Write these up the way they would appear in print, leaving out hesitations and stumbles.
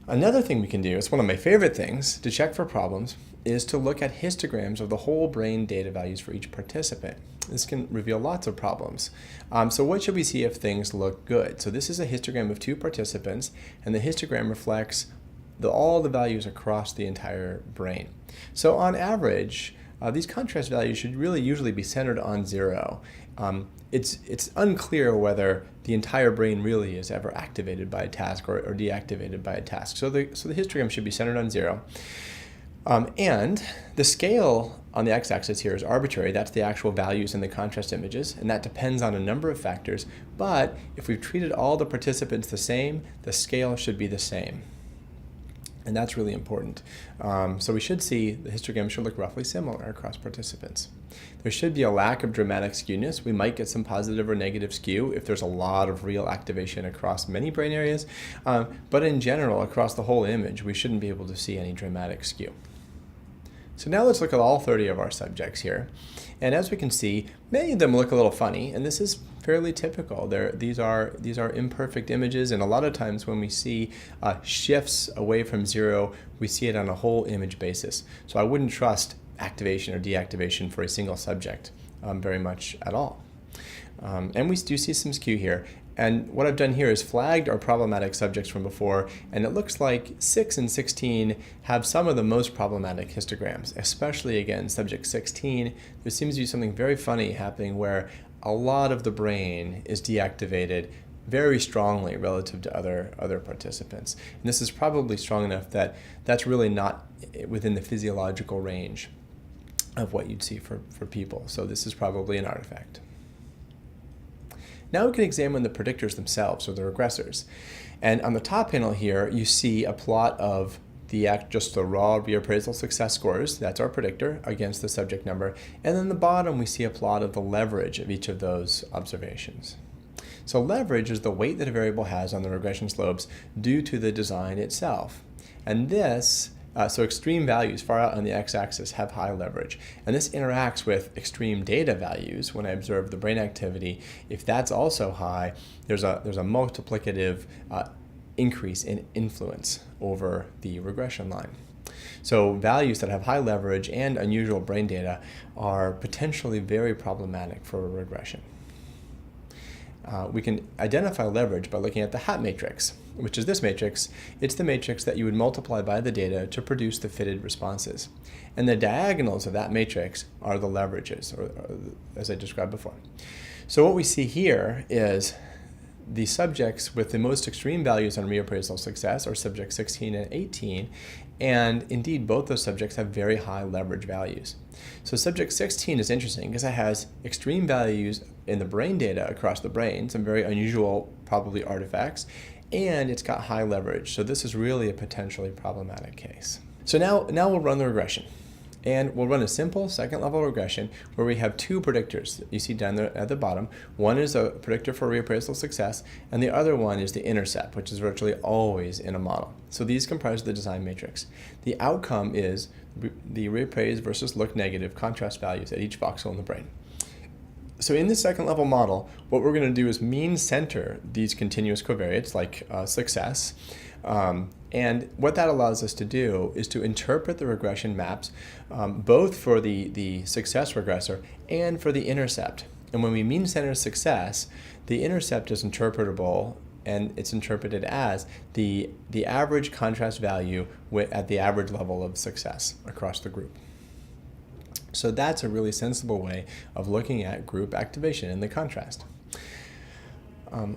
Another thing we can do, it's one of my favorite things to check for problems, is to look at histograms of the whole brain data values for each participant. This can reveal lots of problems. So what should we see if things look good? So this is a histogram of 2 participants, and the histogram reflects all the values across the entire brain. So on average, these contrast values should really usually be centered on 0. It's unclear whether the entire brain really is ever activated by a task or deactivated by a task. So the histogram should be centered on 0. And the scale on the x-axis here is arbitrary. That's the actual values in the contrast images, and that depends on a number of factors. But if we've treated all the participants the same, the scale should be the same. And that's really important. So we should see the histogram should look roughly similar across participants. There should be a lack of dramatic skewness. We might get some positive or negative skew if there's a lot of real activation across many brain areas. But in general, across the whole image, we shouldn't be able to see any dramatic skew. So now let's look at all 30 of our subjects here. And as we can see, many of them look a little funny, and this is fairly typical. These are imperfect images, and a lot of times when we see shifts away from 0, we see it on a whole image basis. So I wouldn't trust activation or deactivation for a single subject very much at all. And we do see some skew here. And what I've done here is flagged our problematic subjects from before, and it looks like 6 and 16 have some of the most problematic histograms, especially, again, subject 16. There seems to be something very funny happening where a lot of the brain is deactivated very strongly relative to other participants. And this is probably strong enough that that's really not within the physiological range of what you'd see for people. So this is probably an artifact. Now we can examine the predictors themselves, or the regressors. And on the top panel here, you see a plot of just the raw reappraisal success scores, that's our predictor, against the subject number. And then the bottom, we see a plot of the leverage of each of those observations. So leverage is the weight that a variable has on the regression slopes due to the design itself. And this, so extreme values far out on the x-axis have high leverage. And this interacts with extreme data values when I observe the brain activity. If that's also high, there's a multiplicative increase in influence over the regression line. So values that have high leverage and unusual brain data are potentially very problematic for a regression. We can identify leverage by looking at the hat matrix, which is this matrix. It's the matrix that you would multiply by the data to produce the fitted responses. And the diagonals of that matrix are the leverages, or as I described before. So what we see here is the subjects with the most extreme values on reappraisal success are subjects 16 and 18, and indeed both those subjects have very high leverage values. So subject 16 is interesting because it has extreme values in the brain data across the brain, some very unusual, probably artifacts, and it's got high leverage. So this is really a potentially problematic case. So now we'll run the regression. And we'll run a simple second-level regression where we have 2 predictors that you see down there at the bottom. One is a predictor for reappraisal success, and the other one is the intercept, which is virtually always in a model. So these comprise the design matrix. The outcome is the reappraised versus look negative contrast values at each voxel in the brain. So in this second-level model, what we're going to do is mean center these continuous covariates like success. And what that allows us to do is to interpret the regression maps both for the success regressor and for the intercept. And when we mean center success, the intercept is interpretable, and it's interpreted as the average contrast value at the average level of success across the group. So that's a really sensible way of looking at group activation in the contrast.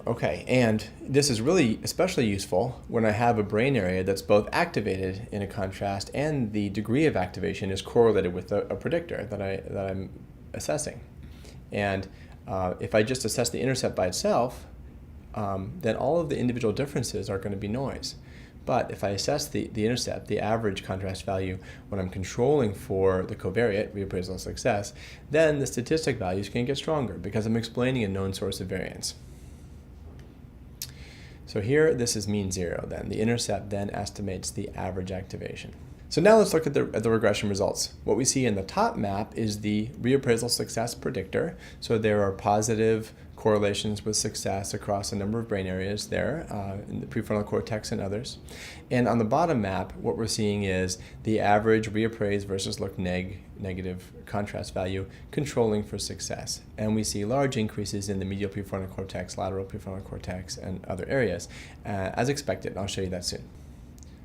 Okay, and this is really especially useful when I have a brain area that's both activated in a contrast and the degree of activation is correlated with a predictor that I'm assessing. And if I just assess the intercept by itself, then all of the individual differences are going to be noise. But if I assess the intercept, the average contrast value, when I'm controlling for the covariate, reappraisal success, then the statistic values can get stronger because I'm explaining a known source of variance. So here, this is mean 0 then. The intercept then estimates the average activation. So now let's look at the regression results. What we see in the top map is the reappraisal success predictor. So there are positive correlations with success across a number of brain areas there, in the prefrontal cortex and others. And on the bottom map, what we're seeing is the average reappraised versus look negative contrast value controlling for success. And we see large increases in the medial prefrontal cortex, lateral prefrontal cortex, and other areas, as expected. I'll show you that soon.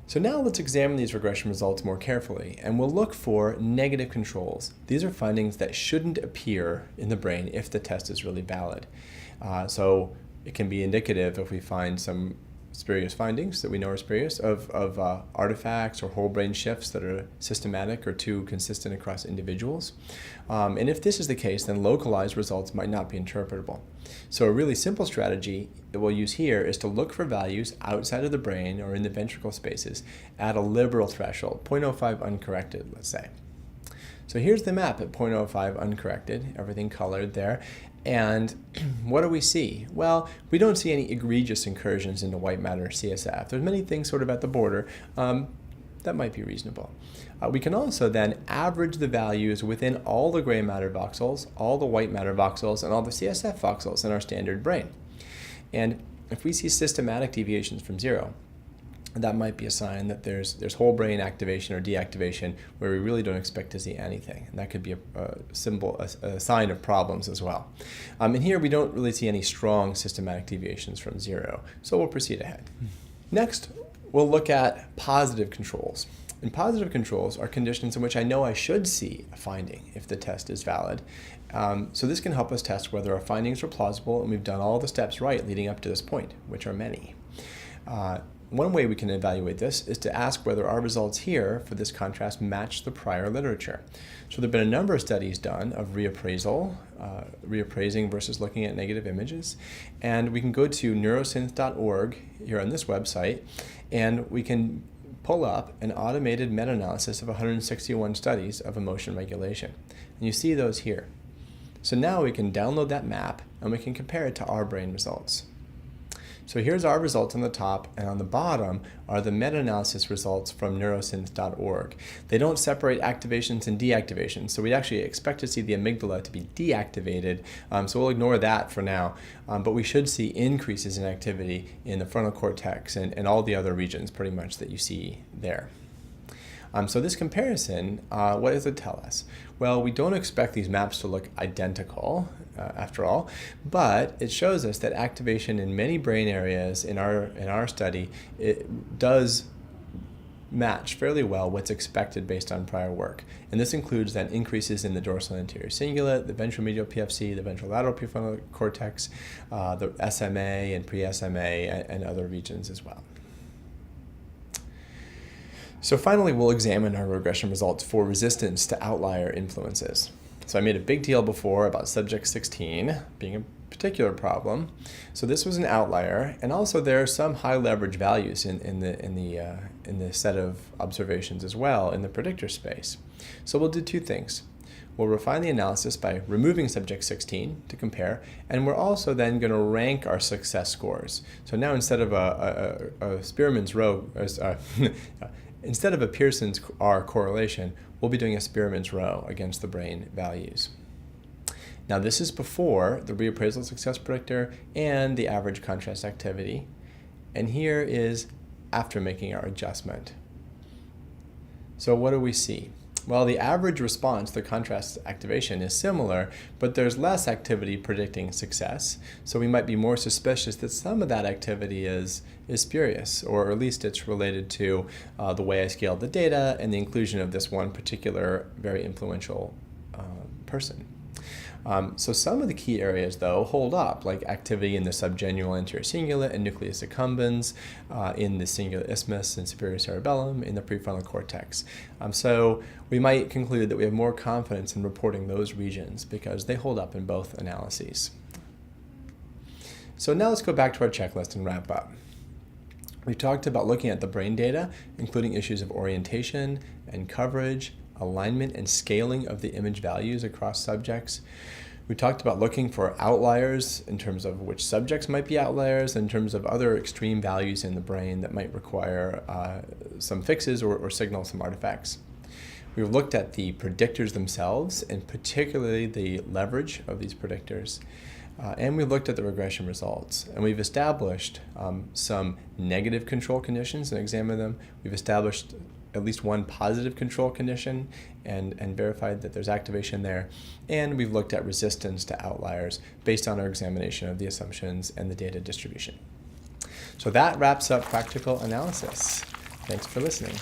So now let's examine these regression results more carefully, and we'll look for negative controls. These are findings that shouldn't appear in the brain if the test is really valid. So it can be indicative if we find some spurious findings that we know are spurious of artifacts or whole brain shifts that are systematic or too consistent across individuals. And if this is the case, then localized results might not be interpretable. So a really simple strategy that we'll use here is to look for values outside of the brain or in the ventricle spaces at a liberal threshold, 0.05 uncorrected, let's say. So here's the map at 0.05 uncorrected, everything colored there. And what do we see? Well, we don't see any egregious incursions into white matter CSF. There's many things sort of at the border that might be reasonable. We can also then average the values within all the gray matter voxels, all the white matter voxels, and all the CSF voxels in our standard brain. And if we see systematic deviations from zero, that might be a sign that there's whole brain activation or deactivation where we really don't expect to see anything. And that could be a sign of problems as well. And here we don't really see any strong systematic deviations from zero, so we'll proceed ahead. Next, we'll look at positive controls. And positive controls are conditions in which I know I should see a finding if the test is valid. So this can help us test whether our findings are plausible and we've done all the steps right leading up to this point, which are many. One way we can evaluate this is to ask whether our results here for this contrast match the prior literature. So there have been a number of studies done of reappraisal, reappraising versus looking at negative images. And we can go to neurosynth.org here on this website, and we can pull up an automated meta-analysis of 161 studies of emotion regulation. And you see those here. So now we can download that map and we can compare it to our brain results. So here's our results on the top, and on the bottom are the meta-analysis results from neurosynth.org. They don't separate activations and deactivations, so we'd actually expect to see the amygdala to be deactivated, so we'll ignore that for now. But we should see increases in activity in the frontal cortex and all the other regions pretty much that you see there. So this comparison, what does it tell us? Well, we don't expect these maps to look identical, after all, but it shows us that activation in many brain areas in our study, it does match fairly well what's expected based on prior work. And this includes then increases in the dorsal anterior cingulate, the ventromedial PFC, the ventrolateral prefrontal cortex, the SMA and pre-SMA, and other regions as well. So finally, we'll examine our regression results for resistance to outlier influences. So I made a big deal before about subject 16 being a particular problem. So this was an outlier, and also there are some high leverage values in the set of observations as well in the predictor space. So we'll do two things. We'll refine the analysis by removing subject 16 to compare, and we're also then going to rank our success scores. So now instead of a Spearman's row, instead of a Pearson's R correlation, we'll be doing a Spearman's row against the brain values. Now this is before the reappraisal success predictor and the average contrast activity. And here is after making our adjustment. So what do we see? Well, the average response to contrast activation is similar, but there's less activity predicting success. So we might be more suspicious that some of that activity is spurious, or at least it's related to the way I scaled the data and the inclusion of this one particular very influential person. So some of the key areas, though, hold up, like activity in the subgenual anterior cingulate and nucleus accumbens, in the cingulate isthmus and superior cerebellum, in the prefrontal cortex. So we might conclude that we have more confidence in reporting those regions because they hold up in both analyses. So now let's go back to our checklist and wrap up. We've talked about looking at the brain data, including issues of orientation and coverage, alignment and scaling of the image values across subjects. We talked about looking for outliers in terms of which subjects might be outliers, in terms of other extreme values in the brain that might require some fixes or signal some artifacts. We've looked at the predictors themselves, and particularly the leverage of these predictors. And we've looked at the regression results. And we've established some negative control conditions and examined them. We've established at least one positive control condition and verified that there's activation there. And we've looked at resistance to outliers based on our examination of the assumptions and the data distribution. So that wraps up practical analysis. Thanks for listening.